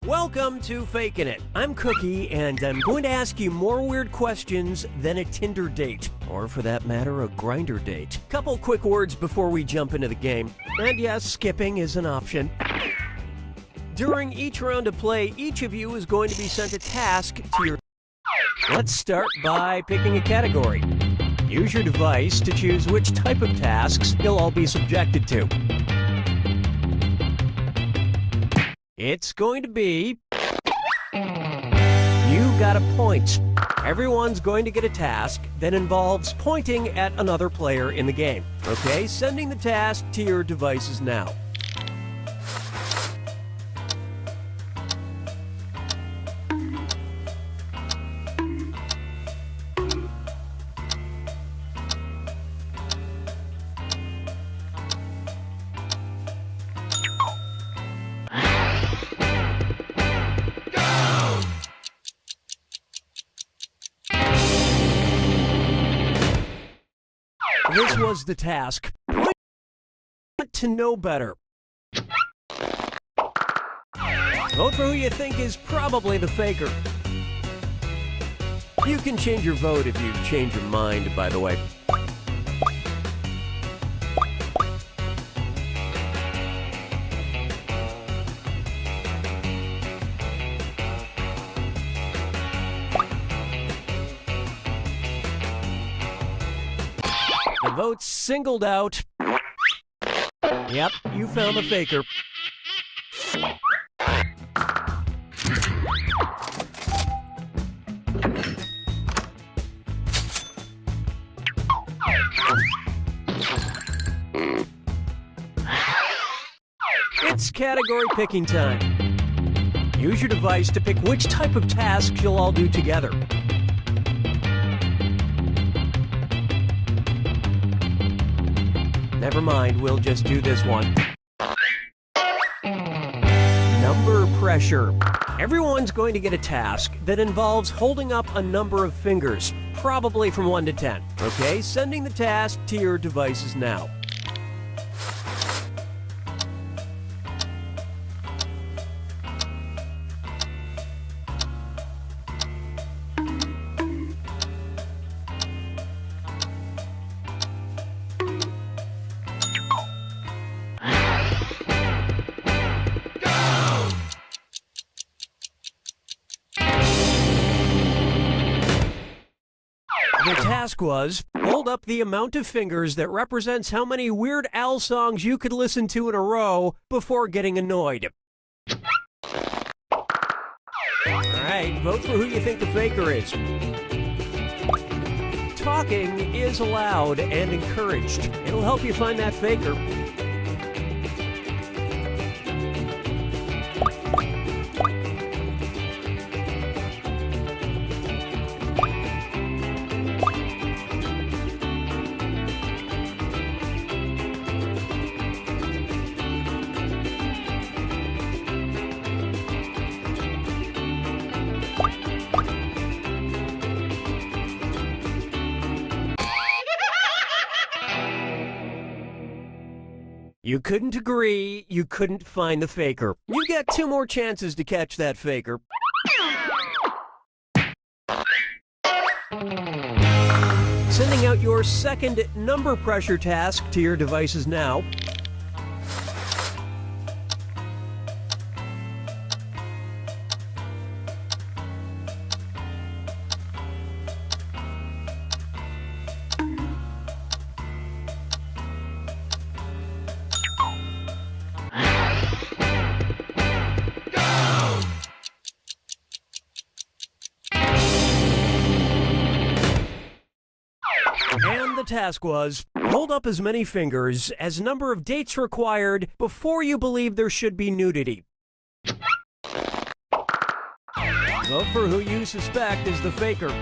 Welcome to Fakin' It. I'm Cookie, and I'm going to ask you more weird questions than a Tinder date, or for that matter, a grinder date. Couple quick words before we jump into the game. And yes, skipping is an option. During each round of play, each of you is going to be sent a task to your... Let's start by picking a category. Use your device to choose which type of tasks you'll all be subjected to. It's going to be... You got a point. Everyone's going to get a task that involves pointing at another player in the game. Okay, sending the task to your devices now. This was the task. Want to know better. Vote for who you think is probably the faker. You can change your vote if you change your mind, by the way. The votes singled out Yep, you found the faker. It's category picking time. Use your device to pick which type of tasks you'll all do together. Never mind, we'll just do this one. Number pressure. Everyone's going to get a task that involves holding up a number of fingers, probably from 1 to 10. Okay, sending the task to your devices now. The task was, hold up the amount of fingers that represents how many Weird Al songs you could listen to in a row before getting annoyed. Alright, vote for who you think the faker is. Talking is allowed and encouraged. It'll help you find that faker. You couldn't agree, you couldn't find the faker. You get 2 more chances to catch that faker. Sending out your second number pressure task to your devices now. And the task was, hold up as many fingers as number of dates required before you believe there should be nudity. Vote for who you suspect is the faker.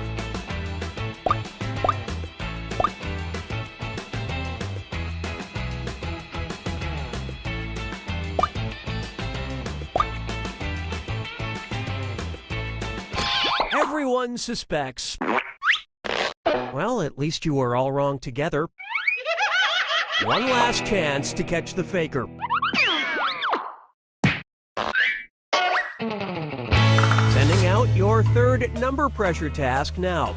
Everyone suspects. Well, at least you were all wrong together. One last chance to catch the faker. Sending out your third number pressure task now.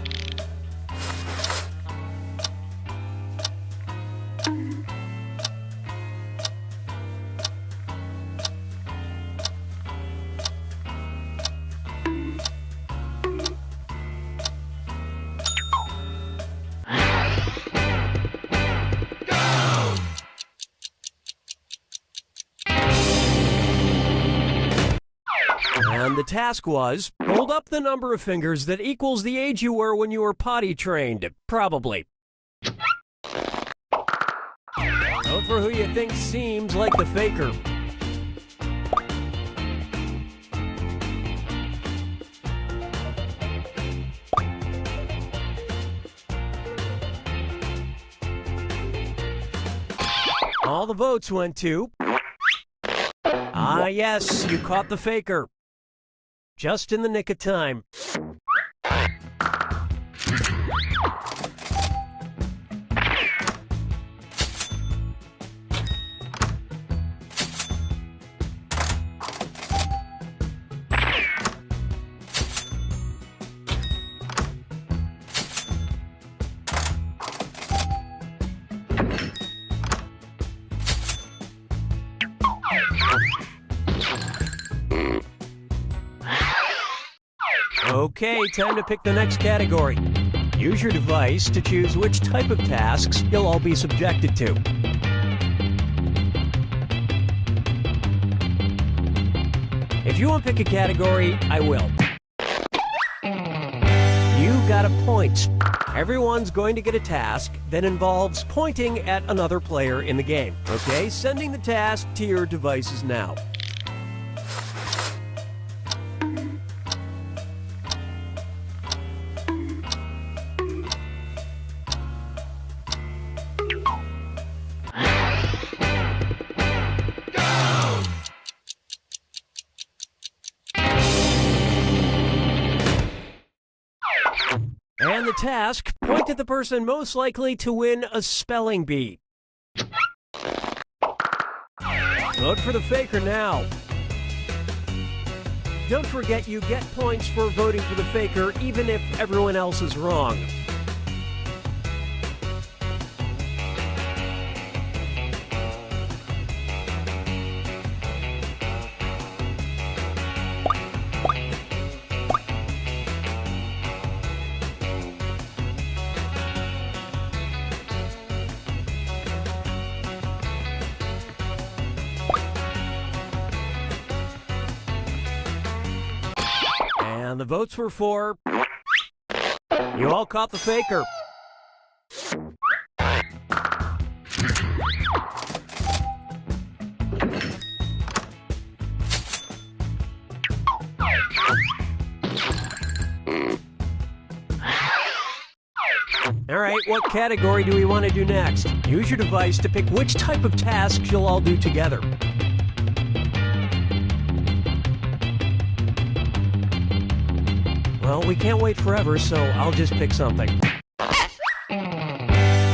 And the task was, hold up the number of fingers that equals the age you were when you were potty trained. Probably. Vote for who you think seems like the faker. All the votes went to... Ah, yes, you caught the faker. Just in the nick of time. Okay, time to pick the next category. Use your device to choose which type of tasks you'll all be subjected to. If you want to pick a category, I will. You got a point. Everyone's going to get a task that involves pointing at another player in the game. Okay, sending the task to your devices now. And the task, point at the person most likely to win a spelling bee. Vote for the faker now. Don't forget you get points for voting for the faker even if everyone else is wrong. And the votes were for... You all caught the faker. All right, what category do we want to do next? Use your device to pick which type of tasks you'll all do together. Well, we can't wait forever, so I'll just pick something.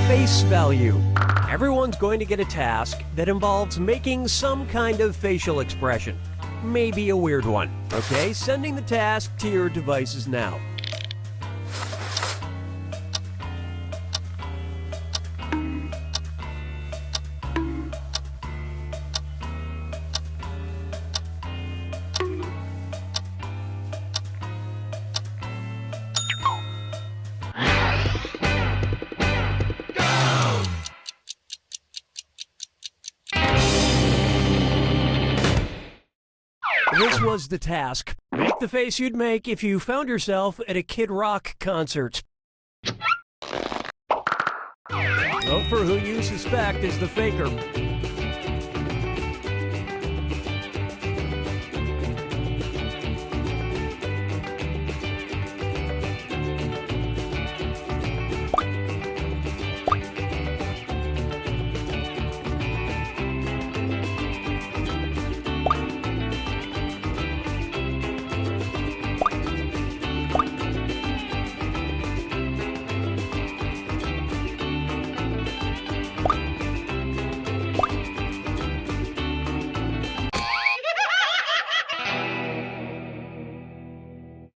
Face value. Everyone's going to get a task that involves making some kind of facial expression. Maybe a weird one. Okay, sending the task to your devices now. This was the task. Make the face you'd make if you found yourself at a Kid Rock concert. Vote for who you suspect is the faker.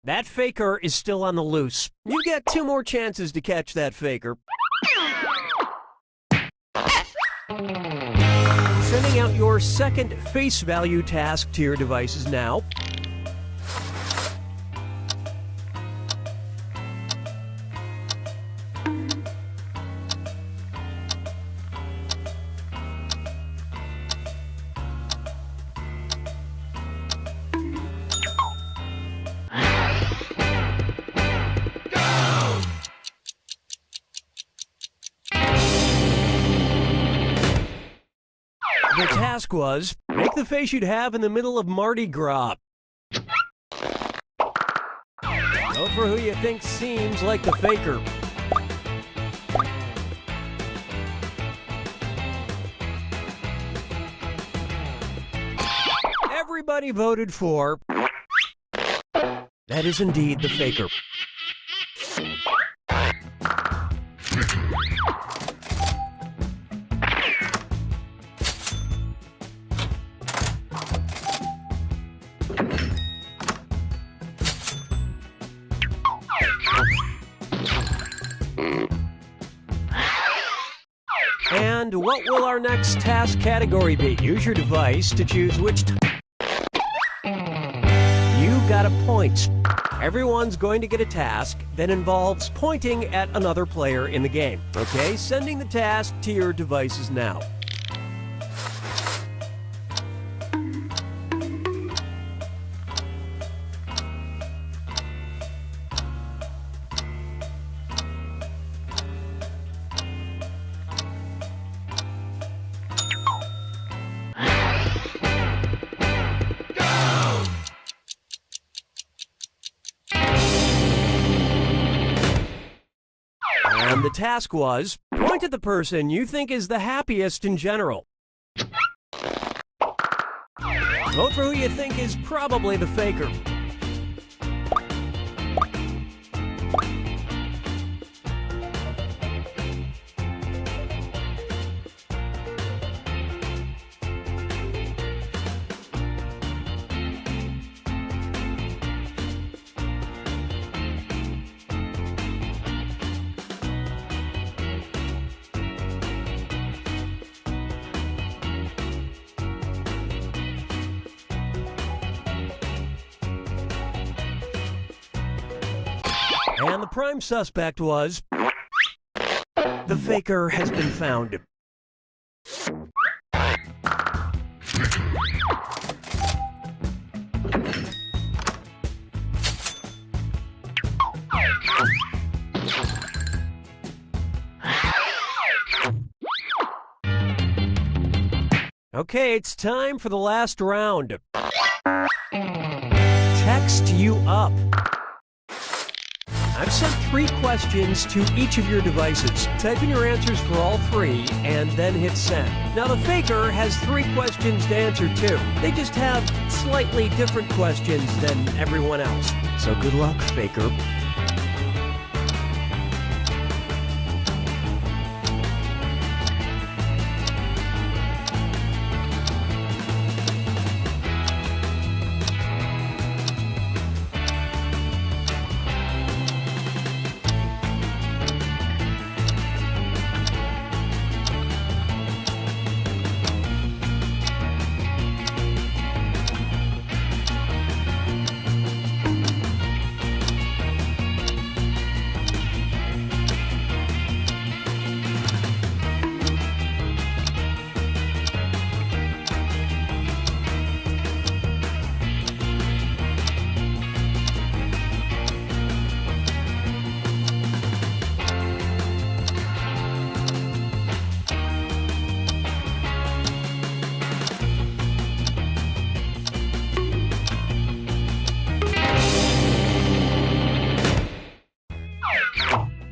That faker is still on the loose. You get 2 more chances to catch that faker. Sending out your second face value task to your devices now. The task was, make the face you'd have in the middle of Mardi Gras. Vote for who you think seems like the faker. Everybody voted for... That is indeed the faker. And what will our next task category be? Use your device to choose which You got a point. Everyone's going to get a task that involves pointing at another player in the game. Okay, sending the task to your devices now. task was, point at the person you think is the happiest in general. Vote for who you think is probably the faker. And the prime suspect was... the faker has been found. Okay, it's time for the last round. Text you up. I've sent 3 questions to each of your devices. Type in your answers for all 3 and then hit send. Now the faker has 3 questions to answer too. They just have slightly different questions than everyone else. So good luck, faker.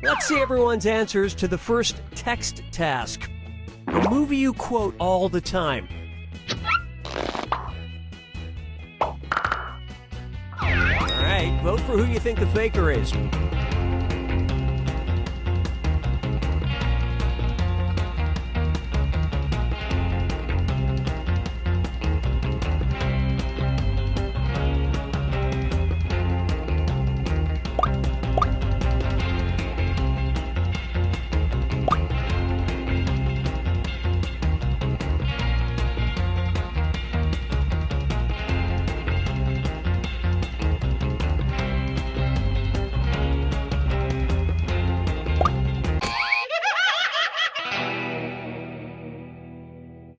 Let's see everyone's answers to the first text task. A movie you quote all the time. Alright, vote for who you think the faker is.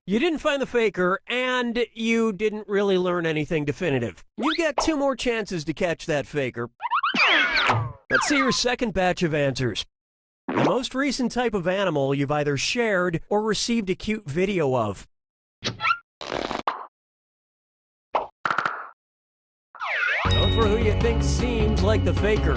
You didn't find the faker, and you didn't really learn anything definitive. You get 2 more chances to catch that faker. Let's see your second batch of answers. The most recent type of animal you've either shared or received a cute video of. Vote for who you think seems like the faker.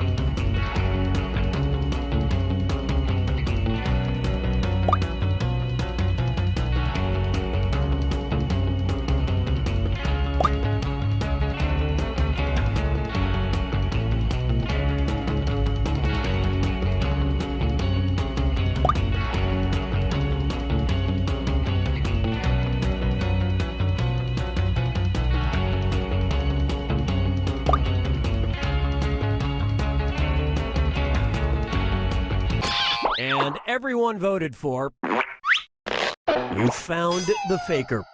And everyone voted for... you found the faker.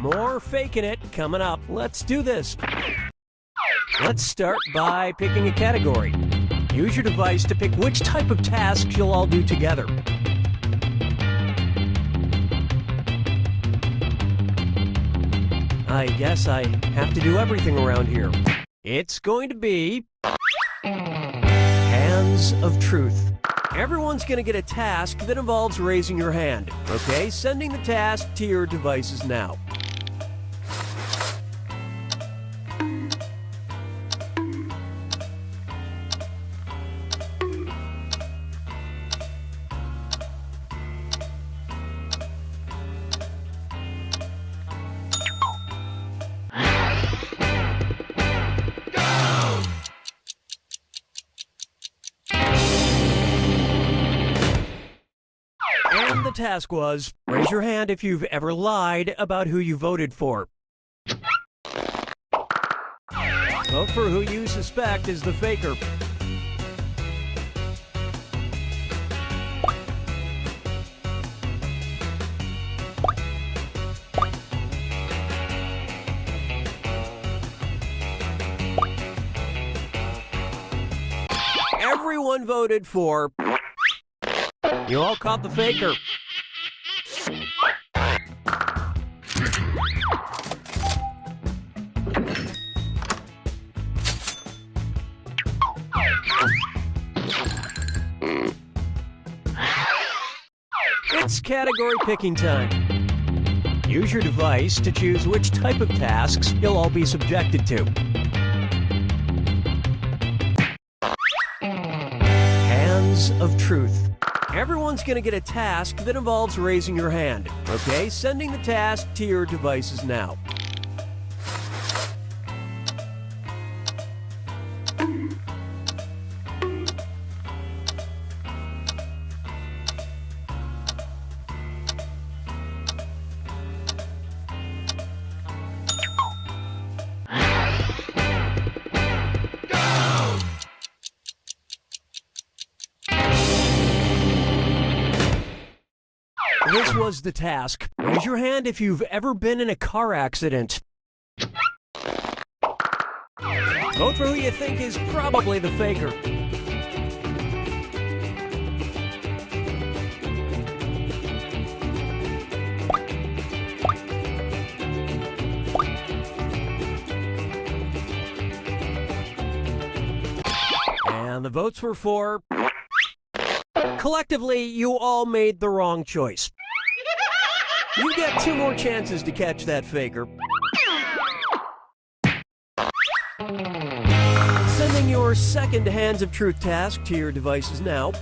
More faking it coming up. Let's do this. Let's start by picking a category. Use your device to pick which type of tasks you'll all do together. I guess I have to do everything around here. It's going to be Hands of Truth. Everyone's going to get a task that involves raising your hand. Okay, sending the task to your devices now. And the task was, raise your hand if you've ever lied about who you voted for. Vote for who you suspect is the faker. Everyone voted for... You all caught the faker. It's category picking time. Use your device to choose which type of tasks you'll all be subjected to. Hands of Truth. Everyone's going to get a task that involves raising your hand. Okay, sending the task to your devices now. This was the task. Raise your hand if you've ever been in a car accident. Vote for who you think is probably the faker. And the votes were for... Collectively, you all made the wrong choice. You get 2 more chances to catch that faker. Sending your second Hands of Truth task to your devices now.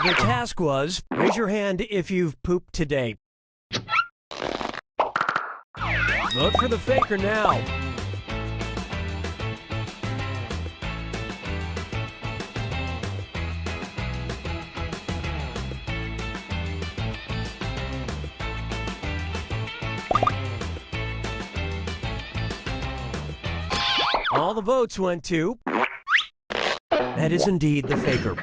The task was, raise your hand if you've pooped today. Vote for the faker now. All the votes went to... That is indeed the faker.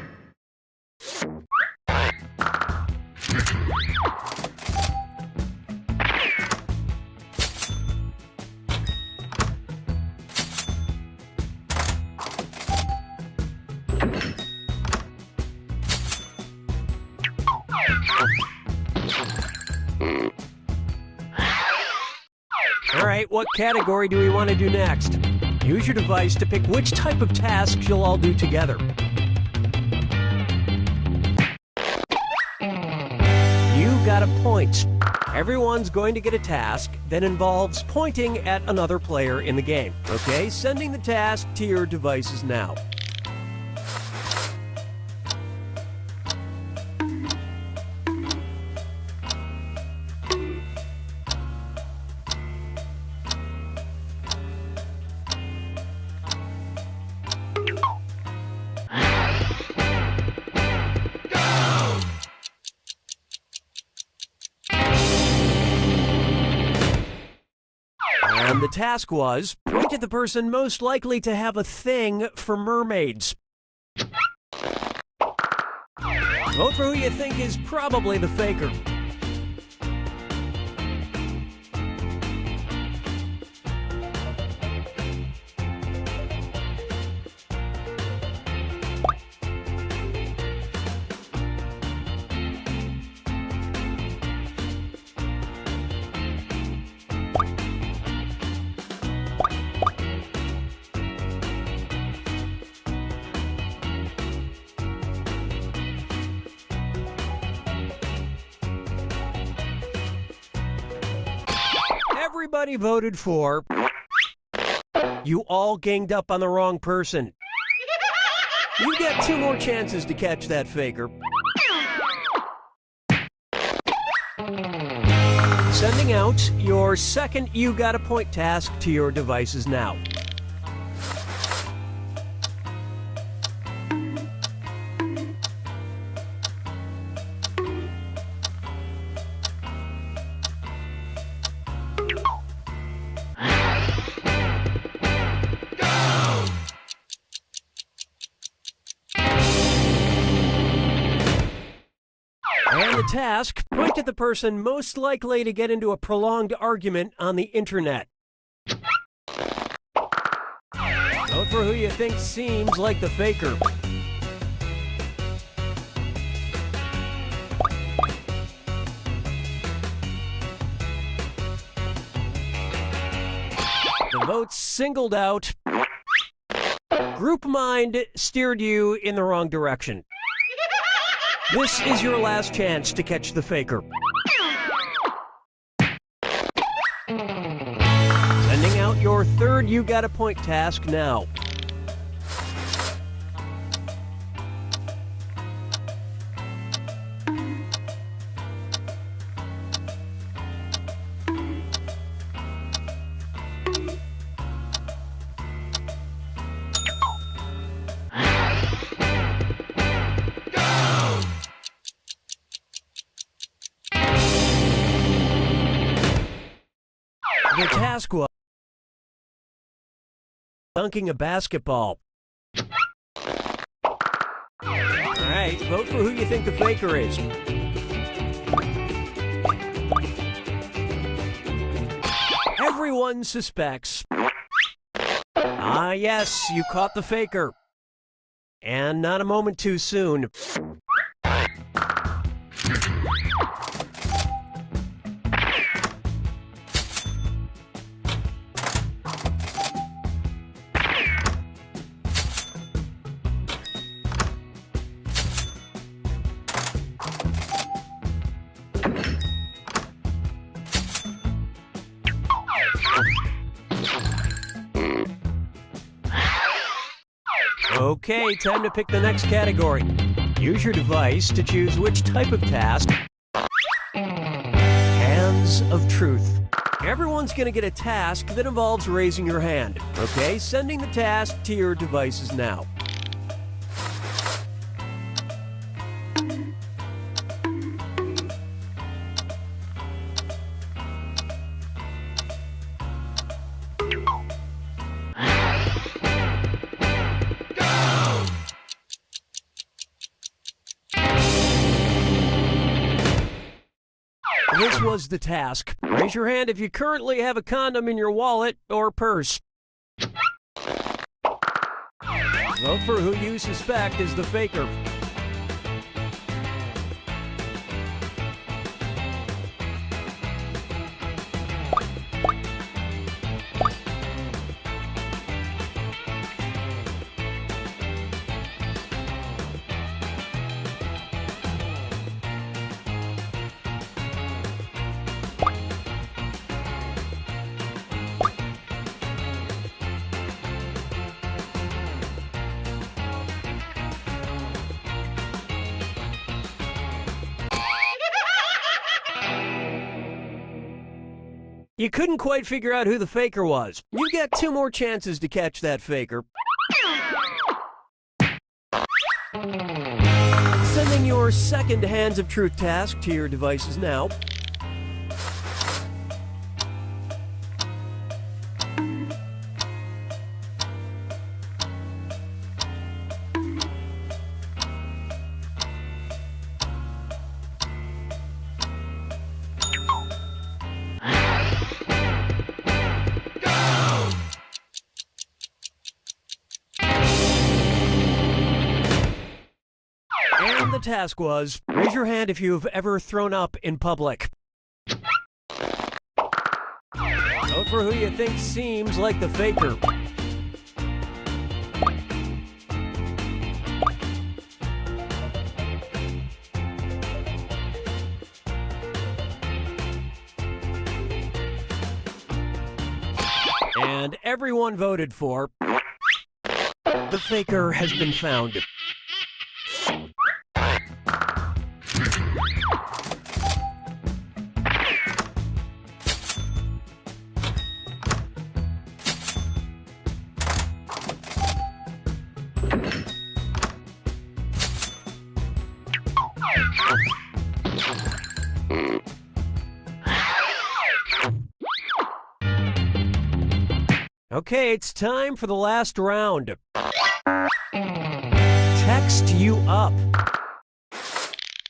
All right, what category do we want to do next? Use your device to pick which type of tasks you'll all do together. You got a point. Everyone's going to get a task that involves pointing at another player in the game. Okay, sending the task to your devices now. And the task was, point at the person most likely to have a thing for mermaids. Vote for who you think is probably the faker. Everybody voted for. You all ganged up on the wrong person. You get 2 more chances to catch that faker. Sending out your second You Got a Point task to your devices now. And the task, point at the person most likely to get into a prolonged argument on the internet. Vote for who you think seems like the faker. The votes singled out. Group mind steered you in the wrong direction. This is your last chance to catch the faker. Sending out your third You Got a Point task now. The task was dunking a basketball. All right, vote for who you think the faker is. Everyone suspects. Ah, yes, you caught the faker. And not a moment too soon. Okay, time to pick the next category. Use your device to choose which type of task. Hands of Truth. Everyone's going to get a task that involves raising your hand. Okay, sending the task to your devices now. This was the task. Raise your hand if you currently have a condom in your wallet or purse. Vote for who you suspect is the faker. You couldn't quite figure out who the faker was. You get 2 more chances to catch that faker. Sending your second Hands of Truth task to your devices now. task was, raise your hand if you've ever thrown up in public. Vote for who you think seems like the faker. And everyone voted for the faker has been found. Okay, it's time for the last round. Text you up.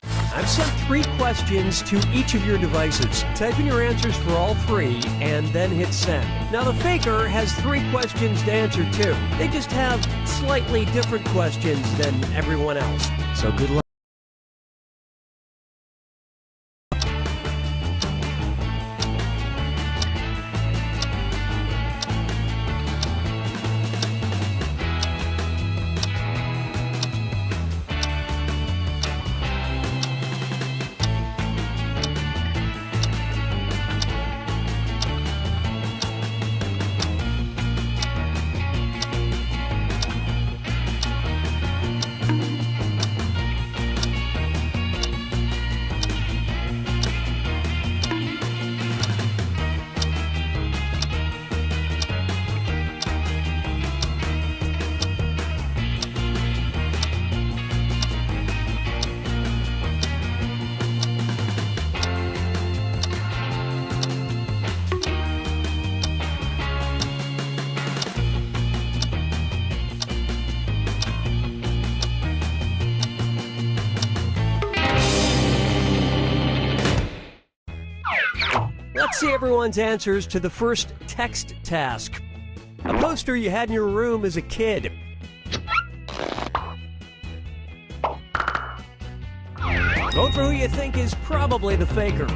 I've sent 3 questions to each of your devices. Type in your answers for all 3 and then hit send. Now the faker has 3 questions to answer too. They just have slightly different questions than everyone else. So good luck. Let's see everyone's answers to the first text task. A poster you had in your room as a kid. Vote for who you think is probably the faker.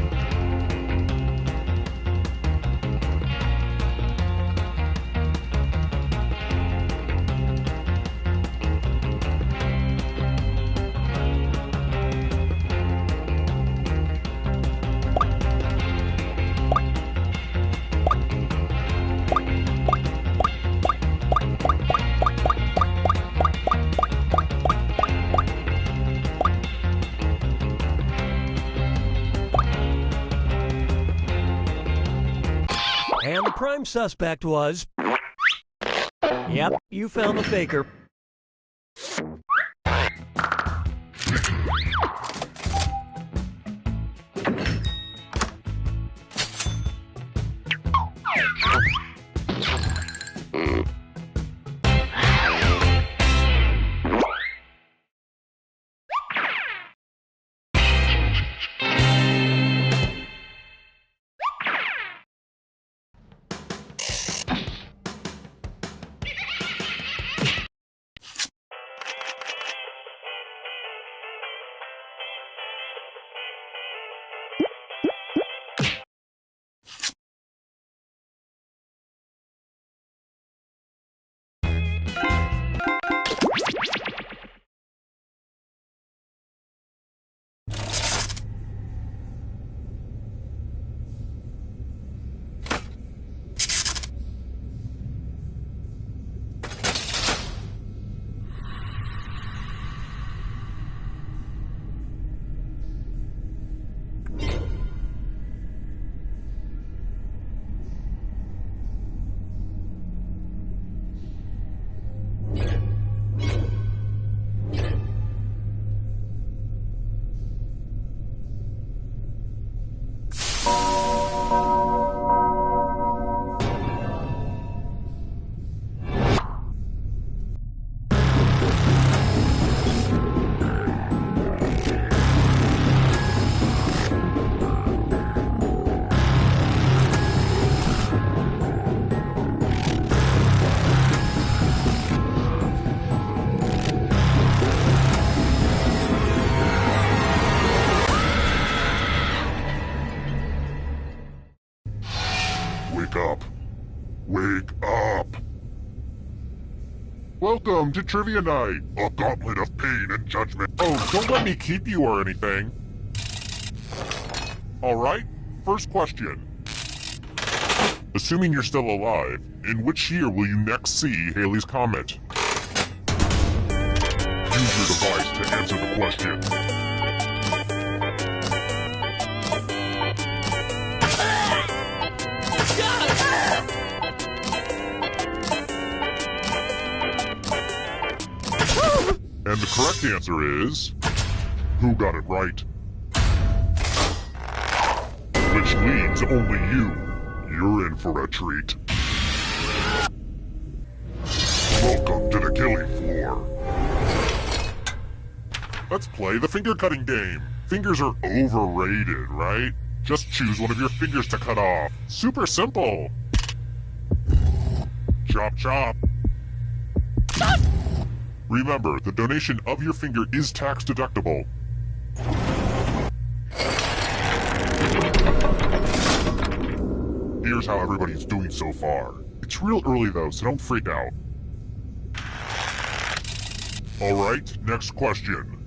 And the prime suspect was... Yep, you found the faker. Wake up. Wake up! Welcome to Trivia Night, a gauntlet of pain and judgment. Oh, don't let me keep you or anything. Alright, first question. Assuming you're still alive, in which year will you next see Halley's Comet? Use your device to answer the question. And the correct answer is... who got it right? Which leaves only you. You're in for a treat. Welcome to the killing floor. Let's play the finger cutting game. Fingers are overrated, right? Just choose one of your fingers to cut off. Super simple. Chop chop. Remember, the donation of your finger is tax deductible. Here's how everybody's doing so far. It's real early though, so don't freak out. Alright, next question.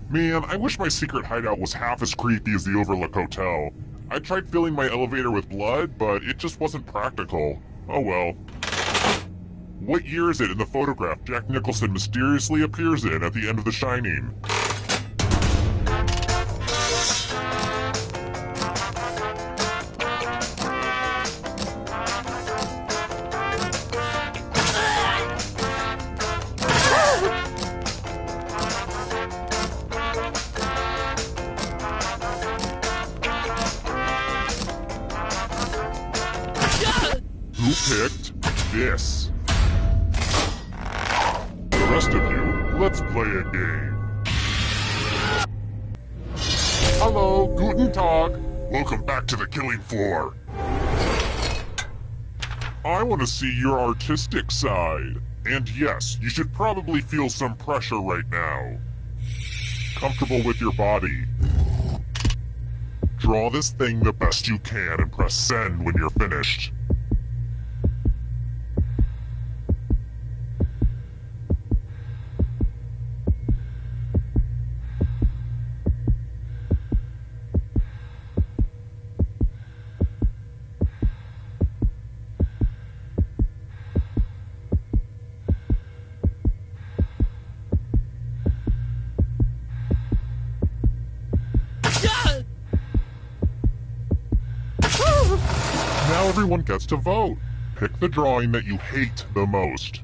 Man, I wish my secret hideout was half as creepy as the Overlook Hotel. I tried filling my elevator with blood, but it just wasn't practical. Oh well. What year is it in the photograph Jack Nicholson mysteriously appears in at the end of The Shining? Who picked this? The rest of you, let's play a game. Hello, guten Tag. Welcome back to the killing floor. I want to see your artistic side. And yes, you should probably feel some pressure right now. Comfortable with your body. Draw this thing the best you can and press send when you're finished. Now everyone gets to vote. Pick the drawing that you hate the most.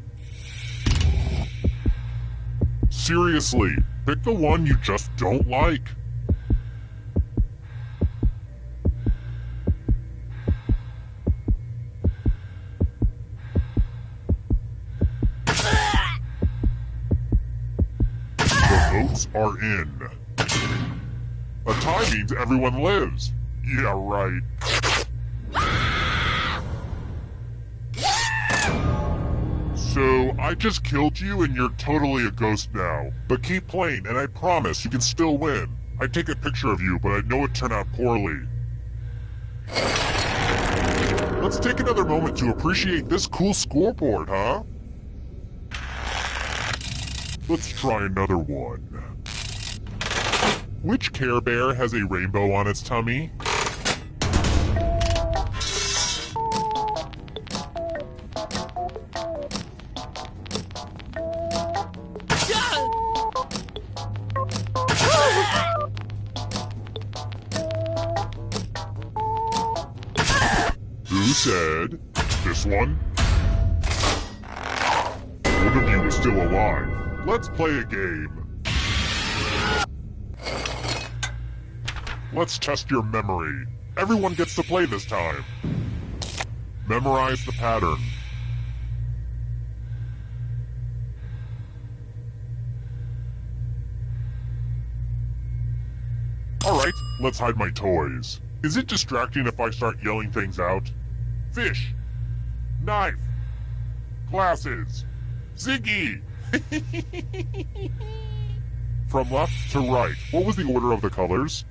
Seriously, pick the one you just don't like. The votes are in. A tie means everyone lives. Yeah, right. So, I just killed you and you're totally a ghost now. But keep playing and I promise you can still win. I'd take a picture of you, but I know it turned out poorly. Let's take another moment to appreciate this cool scoreboard, huh? Let's try another one. Which Care Bear has a rainbow on its tummy? Who said this one? One of you is still alive. Let's play a game. Let's test your memory. Everyone gets to play this time. Memorize the pattern. Alright, let's hide my toys. Is it distracting if I start yelling things out? Fish. Knife. Glasses. Ziggy. From left to right, what was the order of the colors?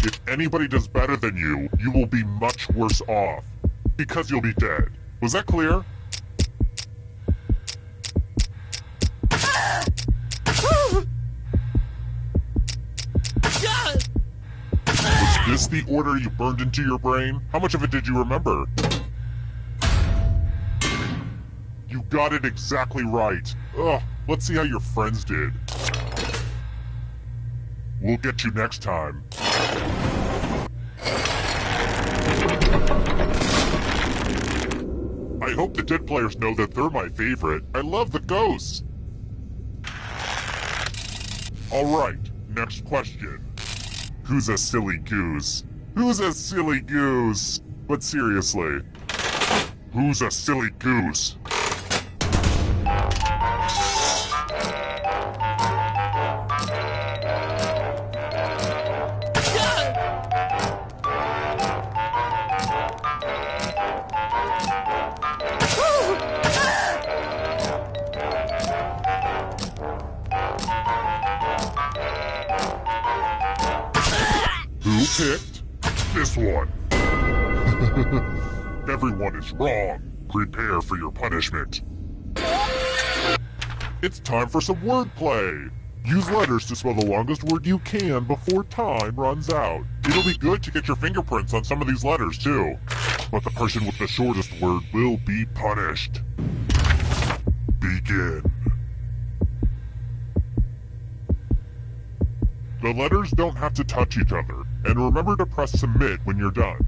If anybody does better than you, you will be much worse off. because you'll be dead. Was that clear? Was this the order you burned into your brain? How much of it did you remember? You got it exactly right. Ugh, let's see how your friends did. We'll get you next time. I hope the dead players know that they're my favorite. I love the ghosts. Alright, next question. Who's a silly goose? Who's a silly goose? But seriously, who's a silly goose? Who picked this one? Everyone is wrong. Prepare for your punishment. It's time for some wordplay. Use letters to spell the longest word you can before time runs out. It'll be good to get your fingerprints on some of these letters too. But the person with the shortest word will be punished. Begin. The letters don't have to touch each other, and remember to press submit when you're done.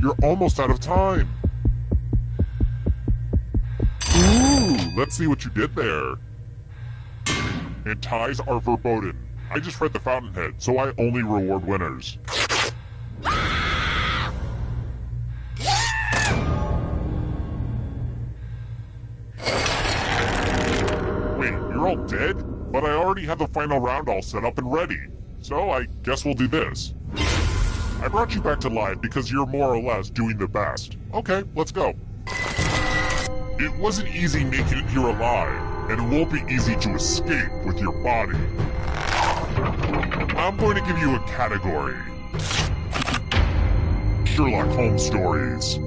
You're almost out of time. Ooh, let's see what you did there. And ties are verboten. I just read the Fountainhead, so I only reward winners. Wait, you're all dead? But I already have the final round all set up and ready. So I guess we'll do this. I brought you back to life because you're more or less doing the best. Okay, let's go. It wasn't easy making it here alive, and it won't be easy to escape with your body. I'm going to give you a category. Sherlock Holmes stories.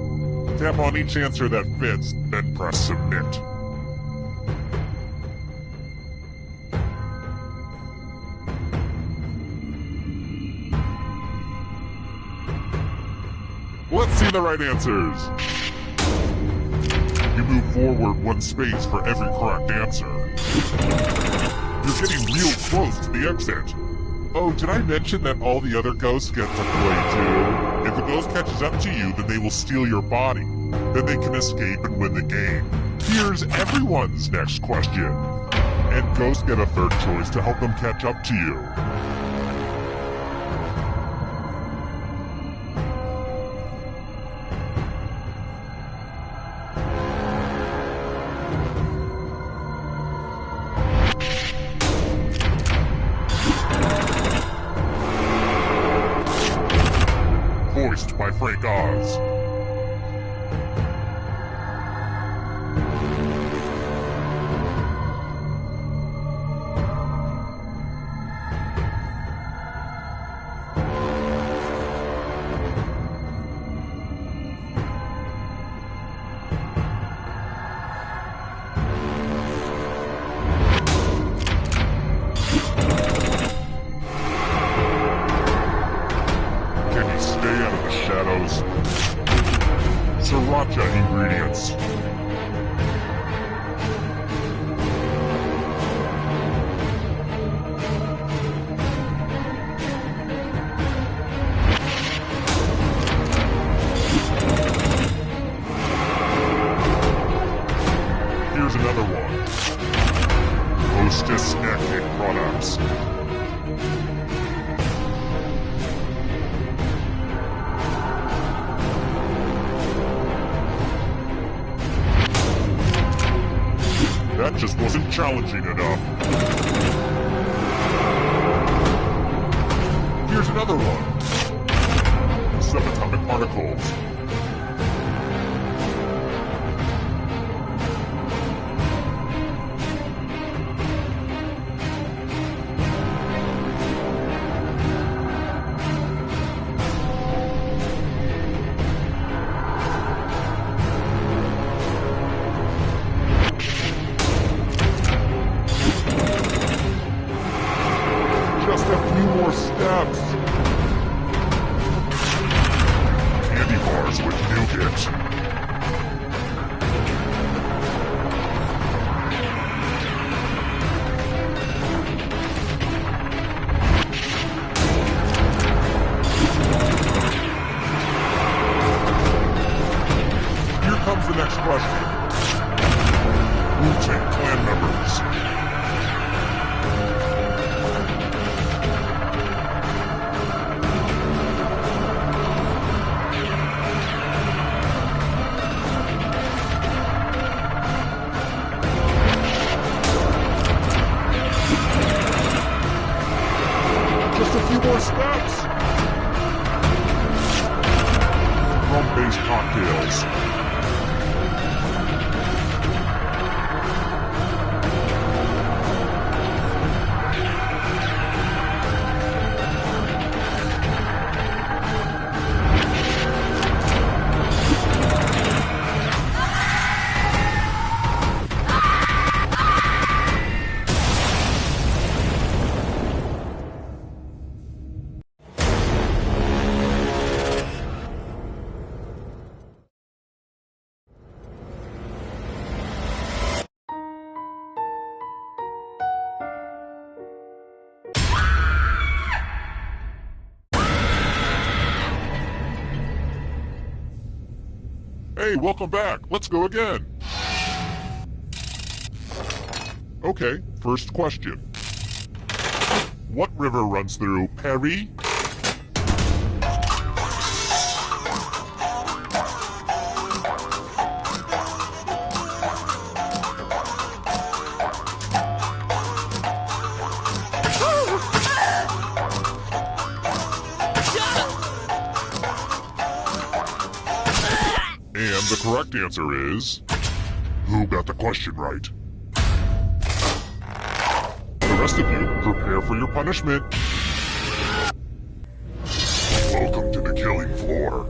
Tap on each answer that fits, then press submit. Let's see the right answers. You move forward one space for every correct answer. You're getting real close to the exit. Oh, did I mention that all the other ghosts get to play too? If the ghost catches up to you, then they will steal your body. Then they can escape and win the game. Here's everyone's next question. And ghosts get a third choice to help them catch up to you. Voiced by Frank Oz. Sriracha ingredients. Here's another one. Hostess snack cake products. That just wasn't challenging enough. Here's another one. Subatomic particles. Just a few more steps. Candy bars with nougat. Here comes the next question. Wu-Tang Clan members. Just a few more steps. Rum-based cocktails. Hey, welcome back. Let's go again. Okay, first question. What river runs through Paris? And the correct answer is... Who got the question right? The rest of you, prepare for your punishment. Welcome to the killing floor.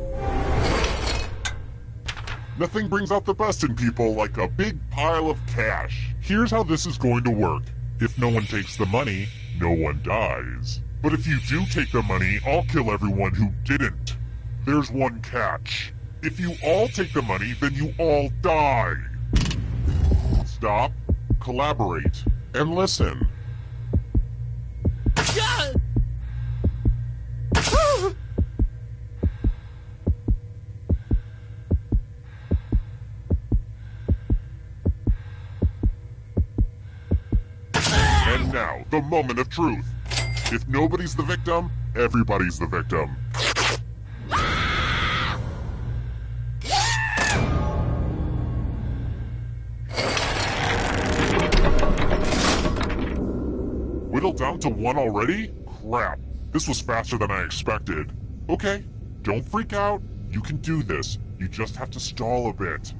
Nothing brings out the best in people like a big pile of cash. Here's how this is going to work. If no one takes the money, no one dies. But if you do take the money, I'll kill everyone who didn't. There's one catch. If you all take the money, then you all die. Stop, collaborate, and listen. And now, the moment of truth. If nobody's the victim, everybody's the victim. Whittled down to one already? Crap. This was faster than I expected. Okay, don't freak out. You can do this. You just have to stall a bit.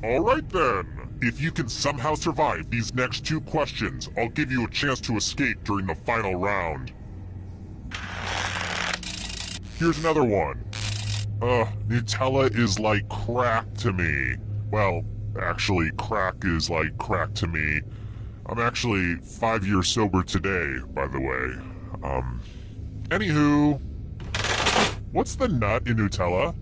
Alright then. If you can somehow survive these next two questions, I'll give you a chance to escape during the final round. Here's another one. Nutella is like crack to me. Well, actually, crack is like crack to me. I'm actually 5 years sober today, by the way. Anywho, what's the nut in Nutella?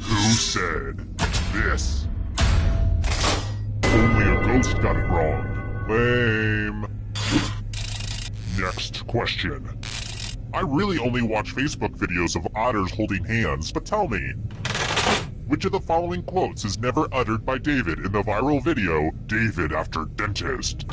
Who said this? Only a ghost got it wrong. Lame. Next question. I really only watch Facebook videos of otters holding hands, but tell me, which of the following quotes is never uttered by David in the viral video, David After Dentist?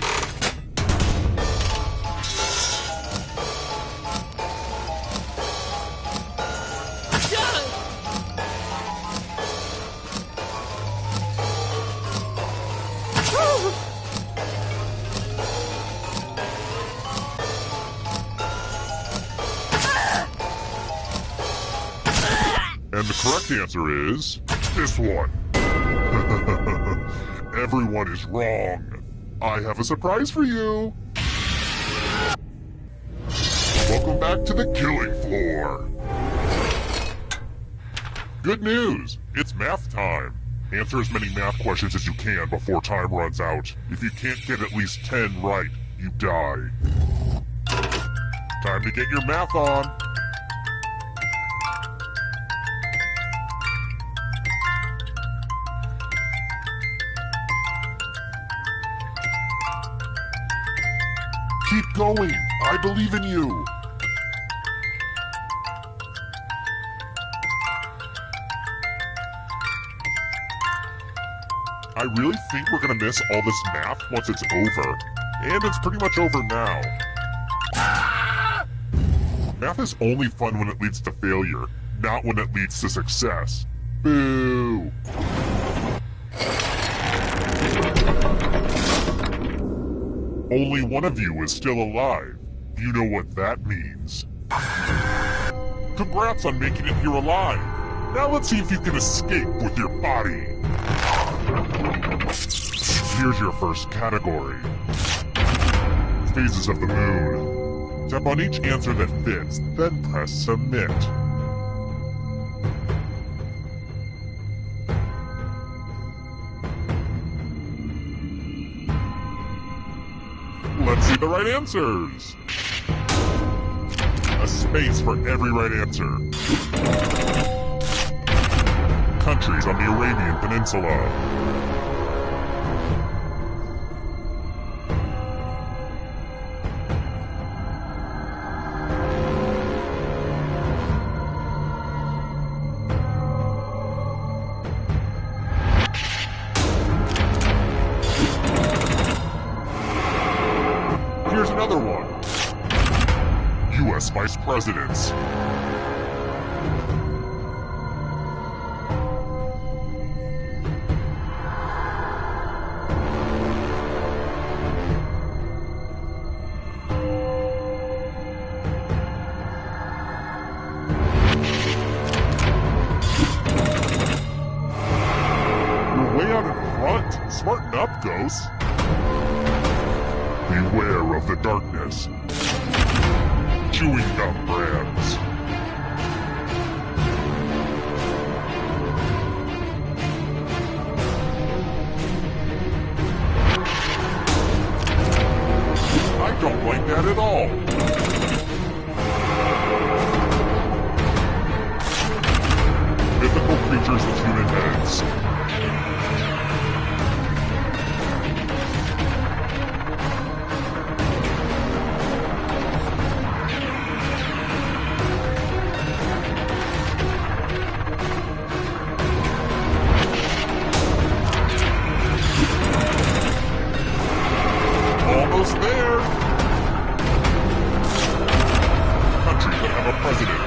And the correct answer is this one. Everyone is wrong. I have a surprise for you. Welcome back to the killing floor. Good news, it's math time. Answer as many math questions as you can before time runs out. If you can't get at least 10 right, you die. Time to get your math on. Keep going. I believe in you. I really think we're gonna miss all this math once it's over. And it's pretty much over now. Math is only fun when it leads to failure, not when it leads to success. Boo! Only one of you is still alive. You know what that means. Congrats on making it here alive. Now let's see if you can escape with your body. Here's your first category. Phases of the moon. Tap on each answer that fits, then press submit. Let's see the right answers. A space for every right answer. Countries on the Arabian Peninsula. Here's another one. U.S. Vice Presidents. You're way out in front. Smarten up, Ghost. Beware of the darkness. Chewing gum brands. I don't like that at all. Mythical creatures with human heads. Almost there. Countries that have a president.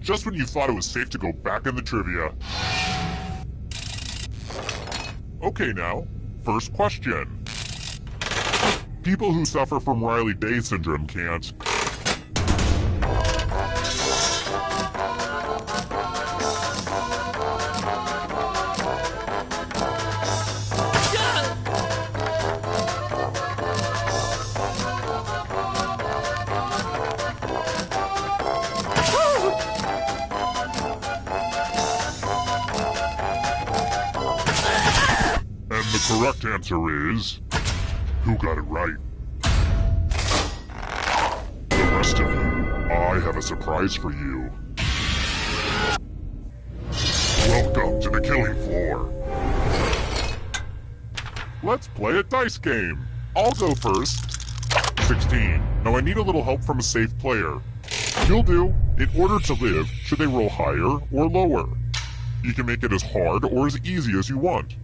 Just when you thought it was safe to go back in the trivia. Okay now, first question. People who suffer from Riley-Day syndrome can't... The correct answer is... who got it right? The rest of you, I have a surprise for you. Welcome to the killing floor. Let's play a dice game. I'll go first. 16. Now I need a little help from a safe player. You'll do. In order to live, should they roll higher or lower? You can make it as hard or as easy as you want.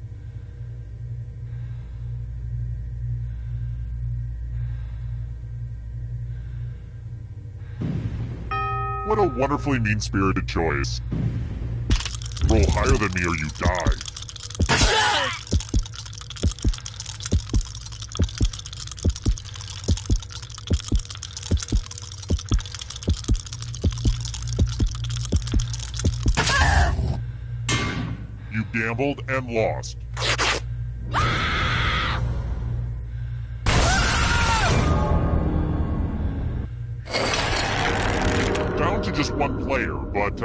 What a wonderfully mean-spirited choice. Roll higher than me or you die. You gambled and lost. Down to just one player, but,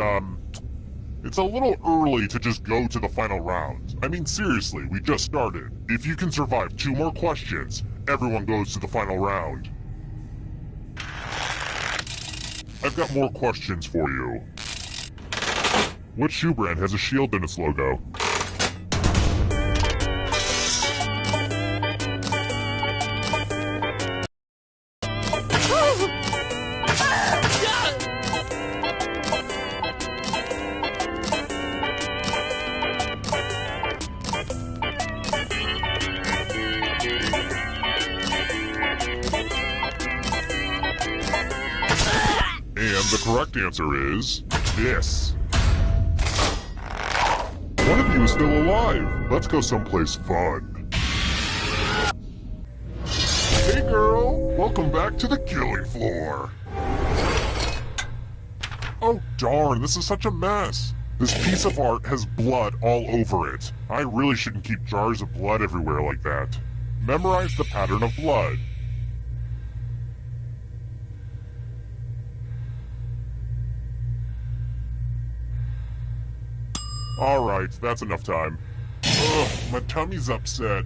it's a little early to just go to the final round. I mean, seriously, we just started. If you can survive 2 more questions, everyone goes to the final round. I've got more questions for you. What shoe brand has a shield in its logo? And the correct answer is this. One of you is still alive. Let's go someplace fun. Hey girl, welcome back to the killing floor. Oh darn, this is such a mess. This piece of art has blood all over it. I really shouldn't keep jars of blood everywhere like that. Memorize the pattern of blood. Alright, that's enough time. Ugh, my tummy's upset.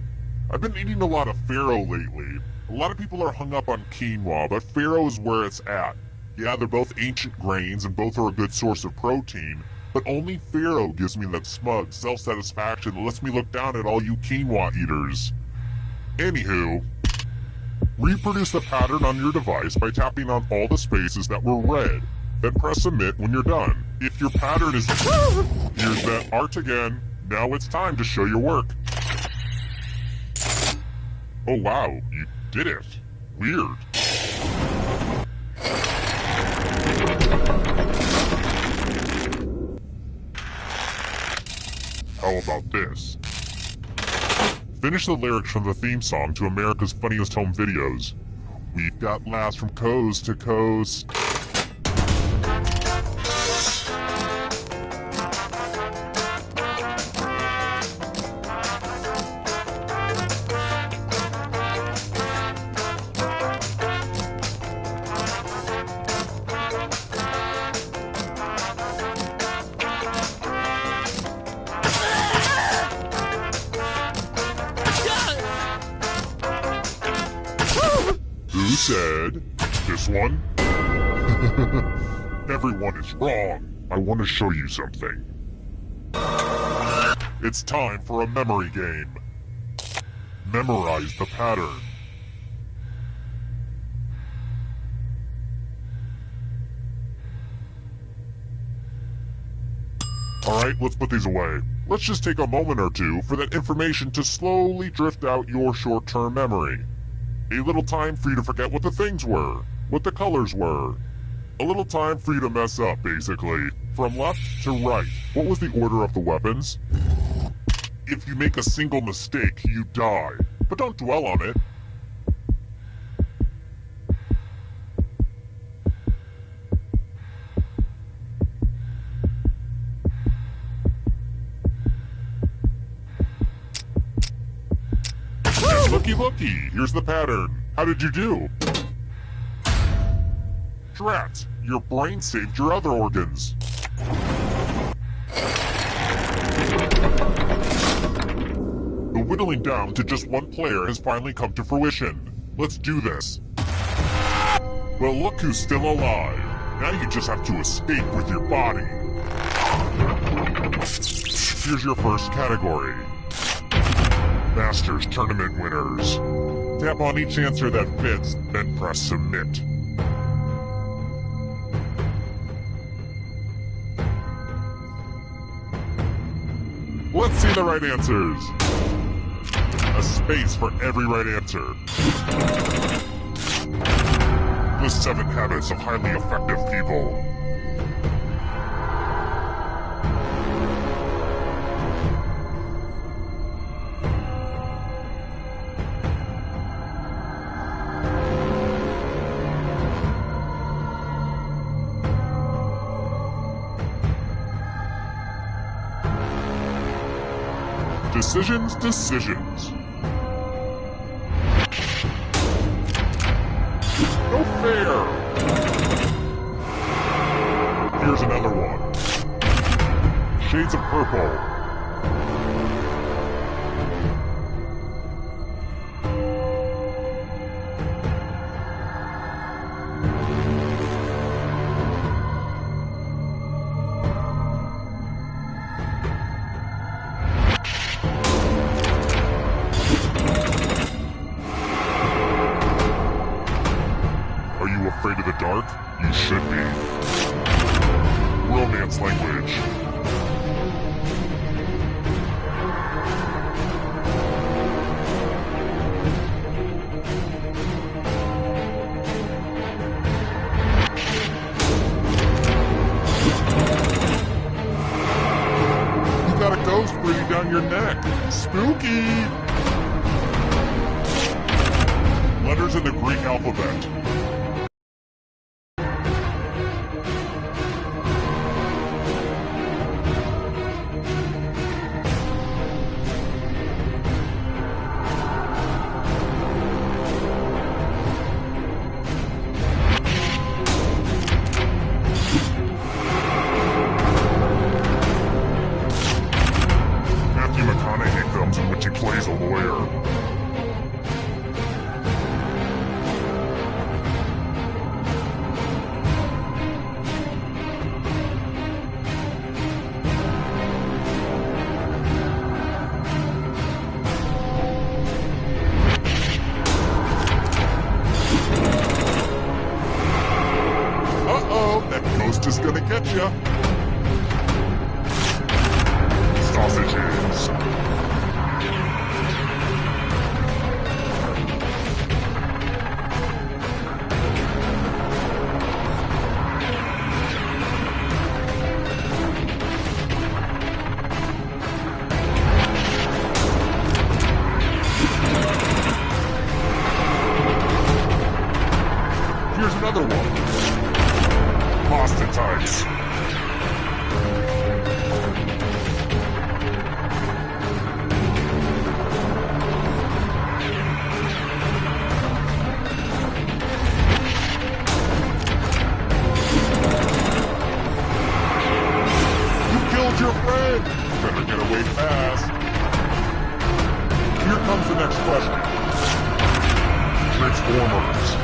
I've been eating a lot of farro lately. A lot of people are hung up on quinoa, but farro is where it's at. Yeah, they're both ancient grains and both are a good source of protein, but only farro gives me that smug self-satisfaction that lets me look down at all you quinoa eaters. Anywho, reproduce the pattern on your device by tapping on all the spaces that were red. Then press submit when you're done. If your pattern is... Here's that art again. Now it's time to show your work. Oh wow, you did it. Weird. How about this? Finish the lyrics from the theme song to America's Funniest Home Videos. We've got laughs from coast to coast. Who said this one? Everyone is wrong. I want to show you something. It's time for a memory game. Memorize the pattern. Alright, let's put these away. Let's just take a moment or two for that information to slowly drift out your short-term memory. A little time for you to forget what the things were, what the colors were. A little time for you to mess up, basically. From left to right, what was the order of the weapons? If you make a single mistake, you die. But don't dwell on it. Looky, looky, here's the pattern. How did you do? Drat, your brain saved your other organs. The whittling down to just one player has finally come to fruition. Let's do this. Well, look who's still alive. Now you just have to escape with your body. Here's your first category. Masters Tournament winners. Tap on each answer that fits, then press submit. Let's see the right answers. A space for every right answer. The 7 habits of highly effective people. Decisions. No fair! Here's another one. Shades of purple. Afraid of the dark? You should be. Romance language. You got a ghost breathing down your neck. Spooky! Letters in the Greek alphabet. In which he plays a lawyer. Uh-oh, that ghost is gonna get ya. Sausages. Here's another one. Pasta types. You killed your friend. Better get away fast. Here comes the next question. Transformers.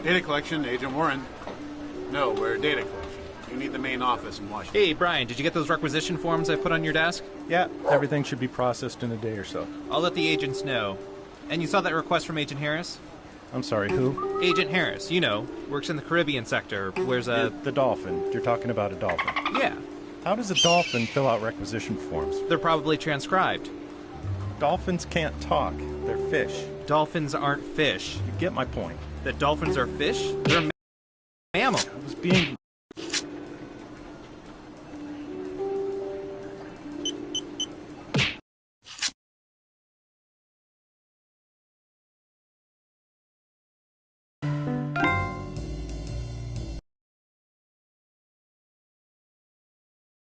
Data collection, Agent Warren. No, we're data collection. You need the main office in Washington. Hey, Brian, did you get those requisition forms I put on your desk? Yeah, everything should be processed in a day or so. I'll let the agents know. And you saw that request from Agent Harris? I'm sorry, who? Agent Harris, you know, works in the Caribbean sector, wears a... The dolphin. You're talking about a dolphin. Yeah, How does a dolphin fill out requisition forms? they're probably transcribed. Dolphins can't talk. They're fish. Dolphins aren't fish. You get my point. That dolphins are fish? They're a mammal. I was being